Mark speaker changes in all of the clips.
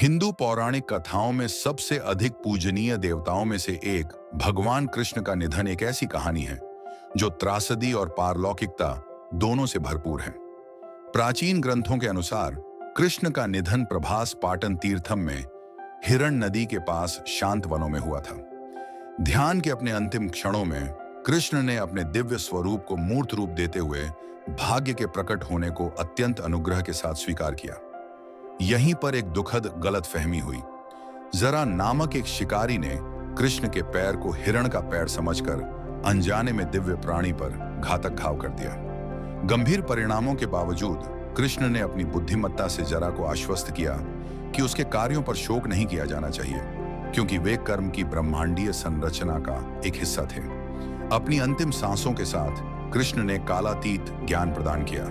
Speaker 1: हिंदू पौराणिक कथाओं में सबसे अधिक पूजनीय देवताओं में से एक भगवान कृष्ण का निधन एक ऐसी कहानी है जो त्रासदी और पारलौकिकता दोनों से भरपूर है। प्राचीन ग्रंथों के अनुसार कृष्ण का निधन प्रभास पाटन तीर्थम में हिरण नदी के पास शांत वनों में हुआ था। ध्यान के अपने अंतिम क्षणों में कृष्ण ने अपने दिव्य स्वरूप को मूर्त रूप देते हुए भाग्य के प्रकट होने को अत्यंत अनुग्रह के साथ स्वीकार किया। यहीं पर एक दुखद गलतफहमी हुई। जरा नामक एक शिकारी ने कृष्ण के पैर को हिरण का पैर समझकर अनजाने में दिव्य प्राणी पर घातक घाव कर दिया। गंभीर परिणामों के बावजूद कृष्ण ने अपनी बुद्धिमत्ता से जरा को आश्वस्त किया कि उसके कार्यों पर शोक नहीं किया जाना चाहिए, क्योंकि वे कर्म की ब्रह्मांडीय संरचना का एक हिस्सा थे। अपनी अंतिम सांसों के साथ कृष्ण ने कालातीत ज्ञान प्रदान किया,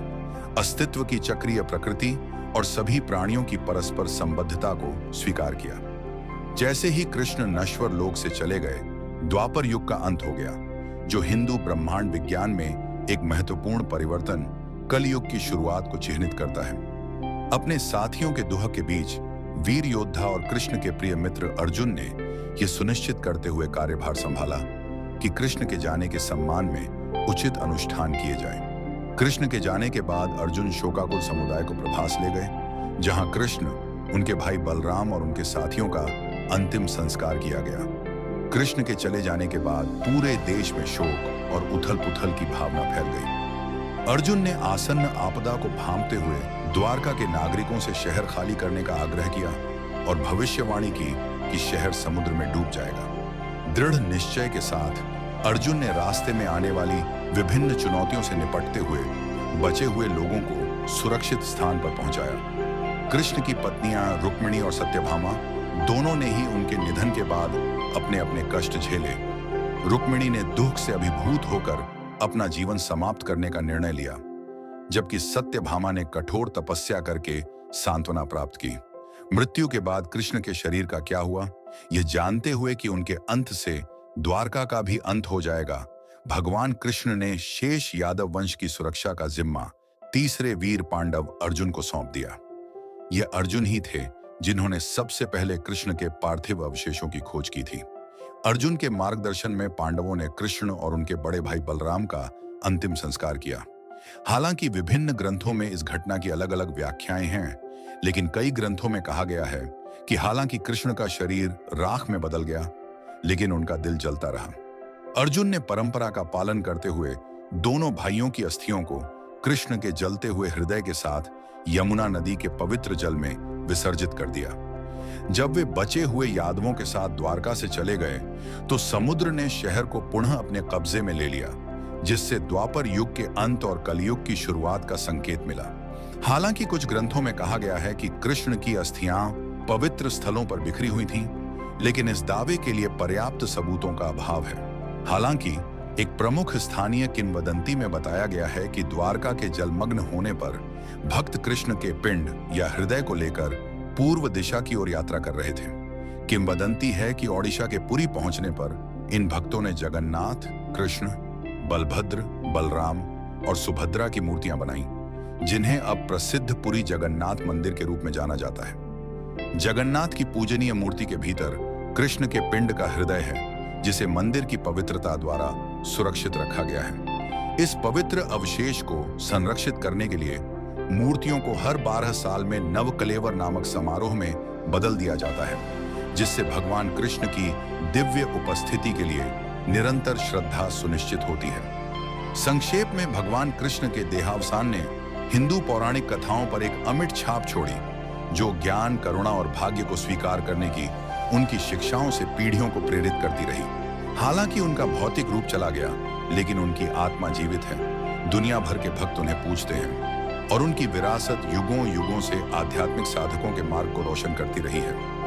Speaker 1: अस्तित्व की चक्रीय प्रकृति और सभी प्राणियों की परस्पर संबद्धता को स्वीकार किया। जैसे ही कृष्ण नश्वर लोक से चले गए, द्वापर युग का अंत हो गया, जो हिंदू ब्रह्मांड विज्ञान में एक महत्वपूर्ण परिवर्तन कलयुग की शुरुआत को चिह्नित करता है। अपने साथियों के दुह के बीच वीर योद्धा और कृष्ण के प्रिय मित्र अर्जुन ने यह सुनिश्चित करते हुए कार्यभार संभाला कि कृष्ण के जाने के सम्मान में उचित अनुष्ठान किए जाएं। कृष्ण के जाने के बाद अर्जुन शोकाकुल समुदाय को प्रभास ले गए, जहां कृष्ण, उनके भाई बलराम और उनके साथियों का अंतिम संस्कार किया गया। कृष्ण के चले जाने के बाद पूरे देश में शोक और उथल-पुथल की भावना फैल गई। अर्जुन ने आसन्न आपदा को भांपते हुए द्वारका के नागरिकों से शहर खाली करने का आग्रह किया और भविष्यवाणी की कि शहर समुद्र में डूब जाएगा। दृढ़ निश्चय के साथ अर्जुन ने रास्ते में आने वाली विभिन्न चुनौतियों से निपटते हुए बचे हुए लोगों को सुरक्षित स्थान पर पहुंचाया। कृष्ण की पत्नियां रुक्मिणी और सत्यभामा दोनों ने ही उनके निधन के बाद अपने अपने कष्ट झेले। रुक्मिणी ने दुख से अभिभूत होकर अपना जीवन समाप्त करने का निर्णय लिया, जबकि सत्यभामा ने कठोर तपस्या करके सांत्वना प्राप्त की। मृत्यु के बाद कृष्ण के शरीर का क्या हुआ, यह जानते हुए कि उनके अंत से द्वारका का भी अंत हो जाएगा, भगवान कृष्ण ने शेष यादव वंश की सुरक्षा का जिम्मा तीसरे वीर पांडव अर्जुन को सौंप दिया। ये अर्जुन ही थे जिन्होंने सबसे पहले कृष्ण के पार्थिव अवशेषों की खोज की थी। अर्जुन के मार्गदर्शन में पांडवों ने कृष्ण और उनके बड़े भाई बलराम का अंतिम संस्कार किया। हालांकि विभिन्न ग्रंथों में इस घटना की अलग अलग व्याख्याएं हैं, लेकिन कई ग्रंथों में कहा गया है कि हालांकि कृष्ण का शरीर राख में बदल गया, लेकिन उनका दिल जलता रहा। अर्जुन ने परंपरा का पालन करते हुए दोनों भाइयों की अस्थियों को कृष्ण के जलते हुए हृदय के साथ यमुना नदी के पवित्र जल में विसर्जित कर दिया। जब वे बचे हुए यादवों के साथ द्वारका से चले गए, तो समुद्र ने शहर को पुनः अपने कब्जे में ले लिया, जिससे द्वापर युग के अंत और कलयुग की शुरुआत का संकेत मिला। हालांकि कुछ ग्रंथों में कहा गया है कि कृष्ण की अस्थियां पवित्र स्थलों पर बिखरी हुई थीं, लेकिन इस दावे के लिए पर्याप्त सबूतों का अभाव है। हालांकि एक प्रमुख स्थानीय किंवदंती में बताया गया है कि द्वारका के जलमग्न होने पर भक्त कृष्ण के पिंड या हृदय को लेकर पूर्व दिशा की ओर यात्रा कर रहे थे। किंवदंती है कि ओडिशा के पुरी पहुंचने पर इन भक्तों ने जगन्नाथ, कृष्ण, बलभद्र, बलराम और सुभद्रा की मूर्तियां बनाई, जिन्हें अब प्रसिद्ध पुरी जगन्नाथ मंदिर के रूप में जाना जाता है। जगन्नाथ की पूजनीय मूर्ति के भीतर कृष्ण के पिंड का हृदय है, जिसे मंदिर की पवित्रता द्वारा सुरक्षित रखा गया है। इस पवित्र अवशेष को संरक्षित करने के लिए मूर्तियों को हर 12 साल में नवकलेवर नामक समारोह में बदल दिया जाता है, जिससे भगवान कृष्ण की दिव्य उपस्थिति के लिए निरंतर श्रद्धा सुनिश्चित होती है। संक्षेप में, भगवान कृष्ण के देहावसान ने हिंदू पौराणिक कथाओं पर एक अमिट छाप छोड़ी, जो ज्ञान, करुणा और भाग्य को स्वीकार करने की उनकी शिक्षाओं से पीढ़ियों को प्रेरित करती रही। हालांकि उनका भौतिक रूप चला गया, लेकिन उनकी आत्मा जीवित है। दुनिया भर के भक्त उन्हें पूजते हैं और उनकी विरासत युगों युगों से आध्यात्मिक साधकों के मार्ग को रोशन करती रही है।